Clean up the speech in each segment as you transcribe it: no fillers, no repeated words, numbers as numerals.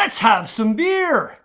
Let's have some beer!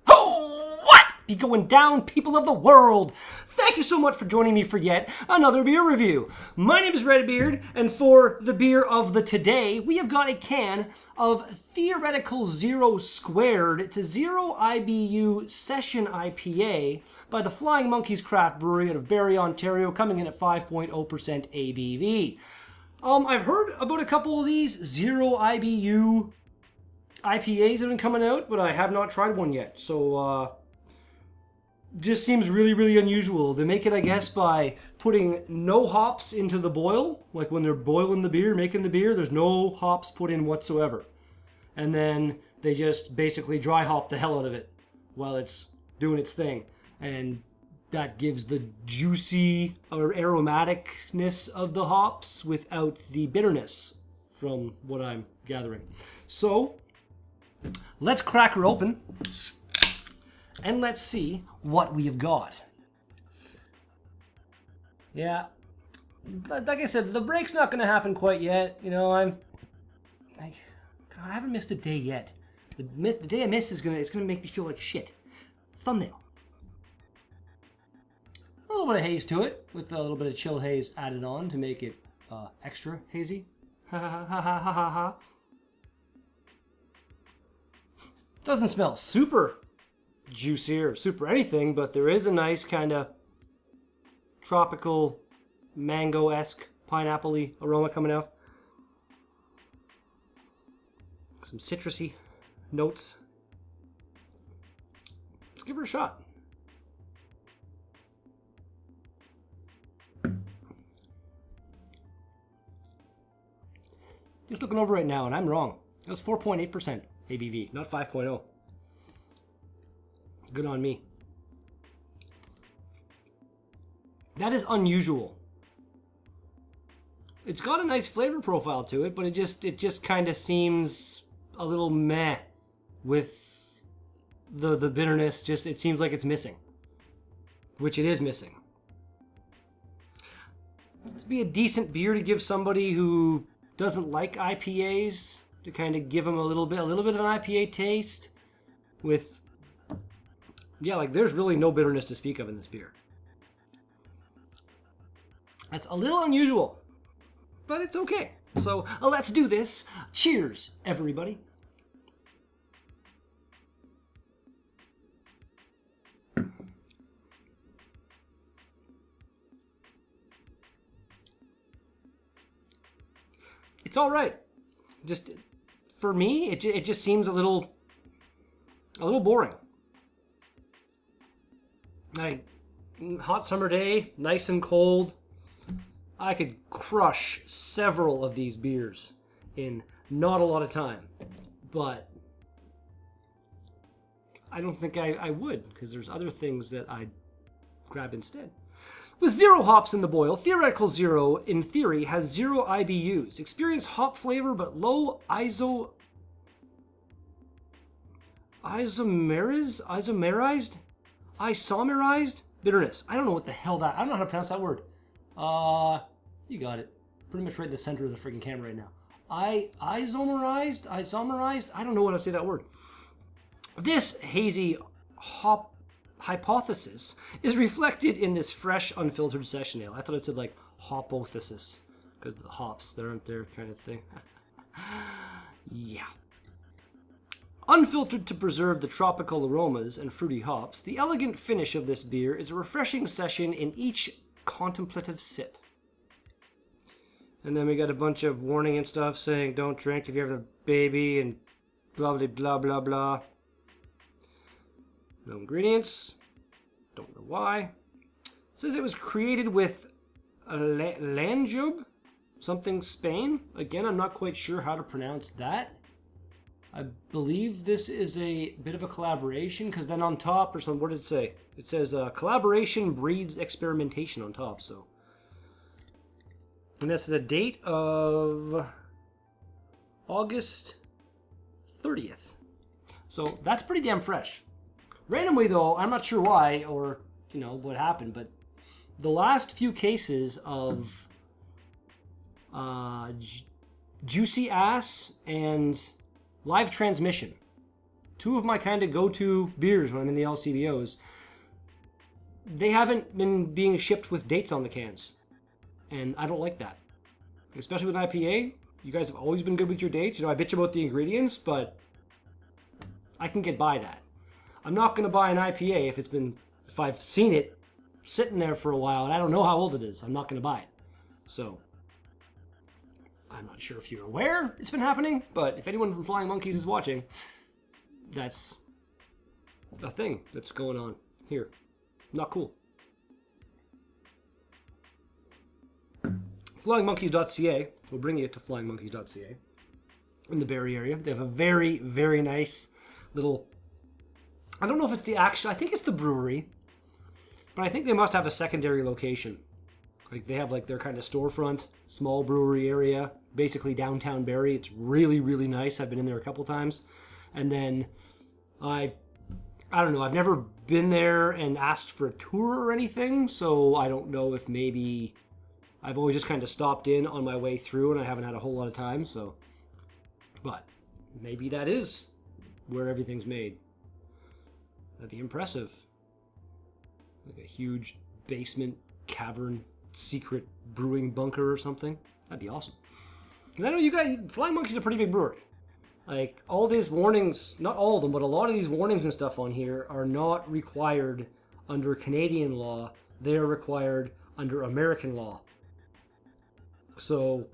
Oh, what be going down, people of the world? Thank you so much for joining me for yet another beer review. My name is Redbeard, and for the beer of the today, we have got a can of Theoretical Zero². It's a 0 IBU Session IPA by the Flying Monkeys Craft Brewery out of Barrie, Ontario, coming in at 5.0% ABV. I've heard about a couple of these 0 IBU IPAs that have been coming out, but I have not tried one yet. So, just seems really, really unusual. They make it, I guess, by putting no hops into the boil. Like when they're boiling the beer, making the beer, there's no hops put in whatsoever. And then they just basically dry hop the hell out of it while it's doing its thing. And that gives the juicy or aromaticness of the hops without the bitterness, from what I'm gathering. So, let's crack her open and let's see what we have got. Yeah, like I said, the break's not going to happen quite yet. You know, I haven't missed a day yet. The day I miss is it's gonna make me feel like shit. Thumbnail. A little bit of haze to it, with a little bit of chill haze added on to make it extra hazy. Ha ha ha ha ha ha ha. Doesn't smell super juicy or super anything, but there is a nice kind of tropical, mango-esque, pineapple-y aroma coming out. Some citrusy notes. Let's give her a shot. Just looking over right now, and I'm wrong. It was 4.8% ABV, not 5.0. Good on me. That is unusual. It's got a nice flavor profile to it, but it just kind of seems a little meh with the bitterness. Just it seems like it's missing, which it is missing. This would be a decent beer to give somebody who doesn't like IPAs, to kind of give them a little bit of an IPA taste with, yeah, like there's really no bitterness to speak of in this beer. That's a little unusual, but it's okay. So let's do this. Cheers, everybody. It's all right. Just for me, it just seems a little boring. Like hot summer day, nice and cold. I could crush several of these beers in not a lot of time, but I don't think I would, because there's other things that I'd grab instead. With 0 hops in the boil, Theoretical Zero, in theory, has 0 IBUs. Experience hop flavor, but low isomerized bitterness. I don't know what the hell that... I don't know how to pronounce that word. You got it. Pretty much right in the center of the freaking camera right now. Isomerized? I don't know how to say that word. This hazy hop hypothesis is reflected in this fresh, unfiltered session ale. I thought it said like hopothesis, because the hops, they aren't there kind of thing. Yeah. Unfiltered to preserve the tropical aromas and fruity hops, the elegant finish of this beer is a refreshing session in each contemplative sip. And then we got a bunch of warning and stuff saying don't drink if you're having a baby and blah blah blah blah blah. No ingredients. Don't know why. It says it was created with Lanjub, something Spain. Again, I'm not quite sure how to pronounce that. I believe this is a bit of a collaboration, because then on top, or something, what did it say? It says collaboration breeds experimentation on top, so. And that's the date of August 30th. So that's pretty damn fresh. Randomly though, I'm not sure why or, you know, what happened, but the last few cases of juicy ass and Live Transmission. Two of my kind of go-to beers when I'm in the LCBOs. They haven't been being shipped with dates on the cans. And I don't like that. Especially with IPA. You guys have always been good with your dates. You know, I bitch about the ingredients, but I can get by that. I'm not going to buy an IPA if I've seen it sitting there for a while and I don't know how old it is. I'm not going to buy it. So, I'm not sure if you're aware it's been happening, but if anyone from Flying Monkeys is watching, that's a thing that's going on here. Not cool. FlyingMonkeys.ca will bring you to FlyingMonkeys.ca in the Barrie area. They have a very, very nice little... I don't know if it's the actual... I think it's the brewery. But I think they must have a secondary location. Like, they have, like, their kind of storefront, small brewery area, basically downtown Barrie. It's really, really nice. I've been in there a couple times. And then I don't know. I've never been there and asked for a tour or anything, so I don't know if maybe... I've always just kind of stopped in on my way through, and I haven't had a whole lot of time, so... But maybe that is where everything's made. That'd be impressive. Like a huge basement, cavern, secret brewing bunker or something. That'd be awesome. And I know you guys... Flying Monkey's a pretty big brewery. Like, all these warnings... Not all of them, but a lot of these warnings and stuff on here are not required under Canadian law. They are required under American law. So,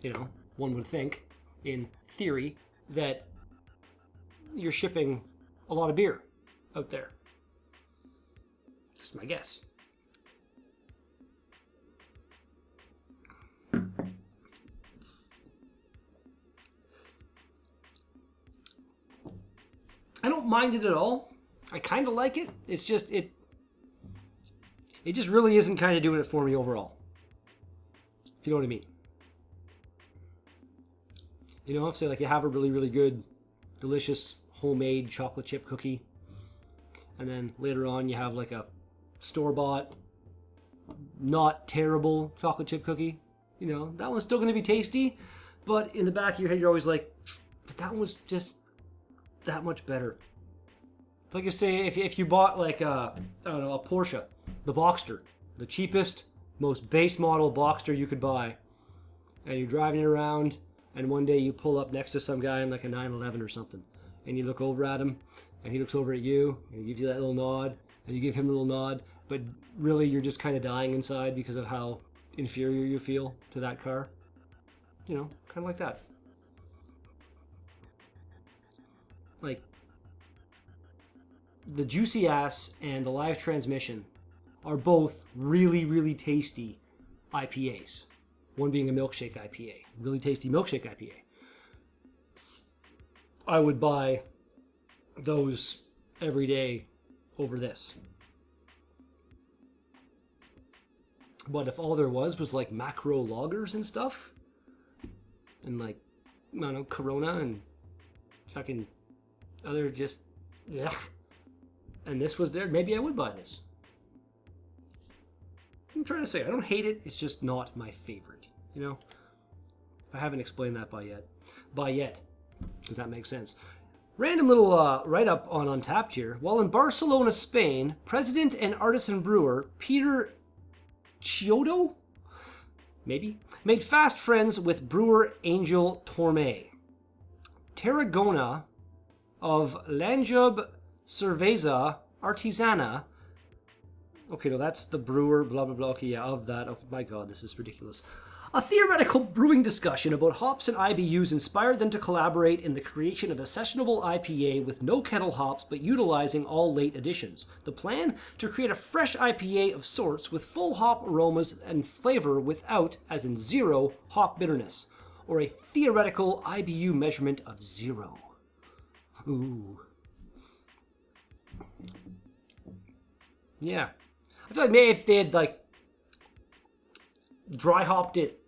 you know, one would think, in theory, that you're shipping a lot of beer out there. Just my guess. I don't mind it at all. I kind of like it. It's just, it just really isn't kind of doing it for me overall. You know what I mean? You know, say like you have a really, really good, delicious, homemade chocolate chip cookie. And then later on you have like a store-bought, not terrible chocolate chip cookie. You know, that one's still going to be tasty. But in the back of your head, you're always like, but that one was just that much better. It's like you say, if you bought like a, I don't know, a Porsche, the Boxster, the cheapest, most base model Boxster you could buy, and you're driving it around, and one day you pull up next to some guy in like a 911 or something, and you look over at him, and he looks over at you, and he gives you that little nod, and you give him a little nod, but really you're just kind of dying inside because of how inferior you feel to that car. You know, kind of like that. Like, the Juicy Ass and the Live Transmission are both really, really tasty IPAs. One being a milkshake IPA. Really tasty milkshake IPA. I would buy those every day over this. But if all there was like macro lagers and stuff, and like, I don't know, Corona and fucking other just, yeah, and this was there, maybe I would buy this. I'm trying to say, I don't hate it, it's just not my favorite, you know? I haven't explained that by yet. Does that make sense? Random little write-up on Untapped here. While in Barcelona, Spain, president and artisan brewer Peter Chiodo, maybe, made fast friends with brewer Angel Torme. Tarragona of Lanjub Cerveza Artisana. Okay, no, that's the brewer, blah, blah, blah. Okay, yeah, of that. Oh, my God, this is ridiculous. A theoretical brewing discussion about hops and IBUs inspired them to collaborate in the creation of a sessionable IPA with no kettle hops but utilizing all late additions. The plan? To create a fresh IPA of sorts with full hop aromas and flavor without, as in zero, hop bitterness. Or a theoretical IBU measurement of 0. Ooh. Yeah. I feel like maybe if they had, like, dry hopped it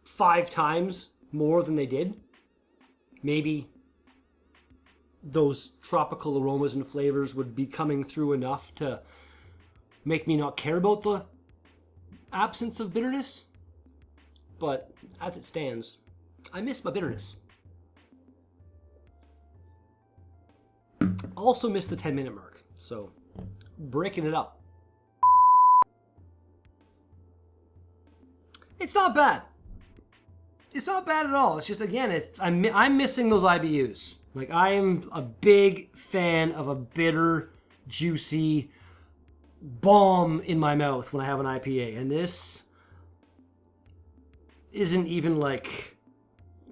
5 times more than they did, maybe those tropical aromas and flavors would be coming through enough to make me not care about the absence of bitterness. But as it stands, I miss my bitterness. Also missed the 10-minute mark, so breaking it up. It's not bad. It's not bad at all. It's just, again, I'm missing those IBUs. Like, I am a big fan of a bitter, juicy bomb in my mouth when I have an IPA. And this isn't even like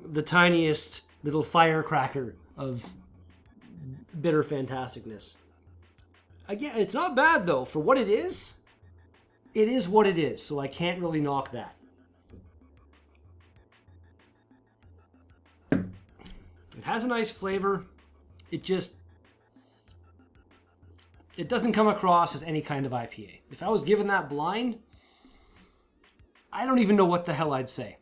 the tiniest little firecracker of bitter fantasticness. Again, it's not bad though. For what it is what it is. So I can't really knock that. It has a nice flavor. It doesn't come across as any kind of IPA. If I was given that blind, I don't even know what the hell I'd say.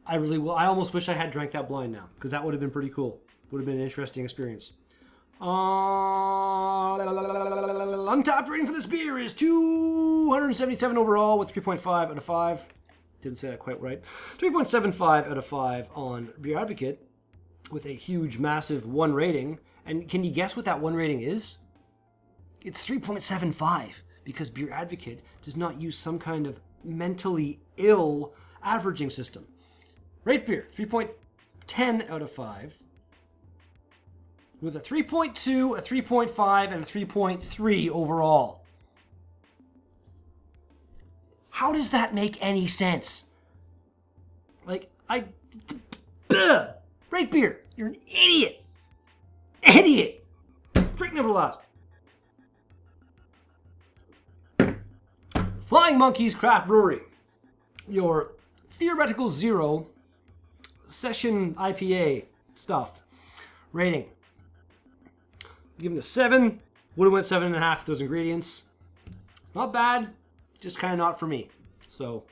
I really will. I almost wish I had drank that blind now, because that would have been pretty cool. Would have been an interesting experience. Untapped rating for this beer is 277 overall with 3.5 out of 5. Didn't say that quite right. 3.75 out of 5 on Beer Advocate with a huge, massive 1 rating. And can you guess what that 1 rating is? It's 3.75 because Beer Advocate does not use some kind of mentally ill averaging system. Rate beer, 3.10 out of 5. With a 3.2, a 3.5, and a 3.3 overall. How does that make any sense? Like, Rate beer, you're an idiot. Idiot. Drink number last. Flying Monkeys Craft Brewery. Your theoretical zero session IPA stuff. Rating. Give it a 7. Would have went 7.5 with those ingredients. Not bad. Just kind of not for me. So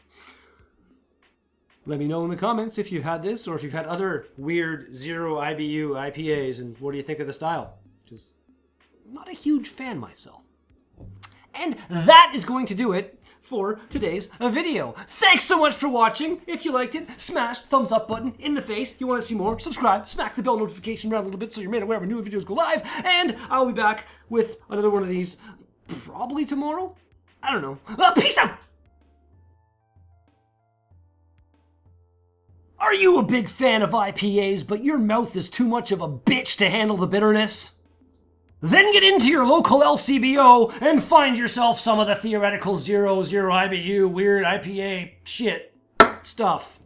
let me know in the comments if you've had this or if you've had other weird zero IBU IPAs and what do you think of the style. Just not a huge fan myself. And that is going to do it for today's video. Thanks so much for watching. If you liked it, smash the thumbs up button in the face. You want to see more? Subscribe. Smack the bell notification around a little bit so you're made aware when new videos go live. And I'll be back with another one of these probably tomorrow. I don't know. Peace out! Are you a big fan of IPAs, but your mouth is too much of a bitch to handle the bitterness? Then get into your local LCBO and find yourself some of the theoretical 0 IBU weird IPA shit stuff.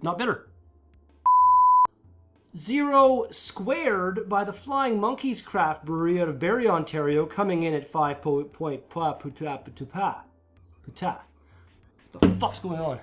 Not bitter. Zero² by the Flying Monkeys Craft Brewery out of Barrie, Ontario, coming in at 5.5. What the fuck's going on?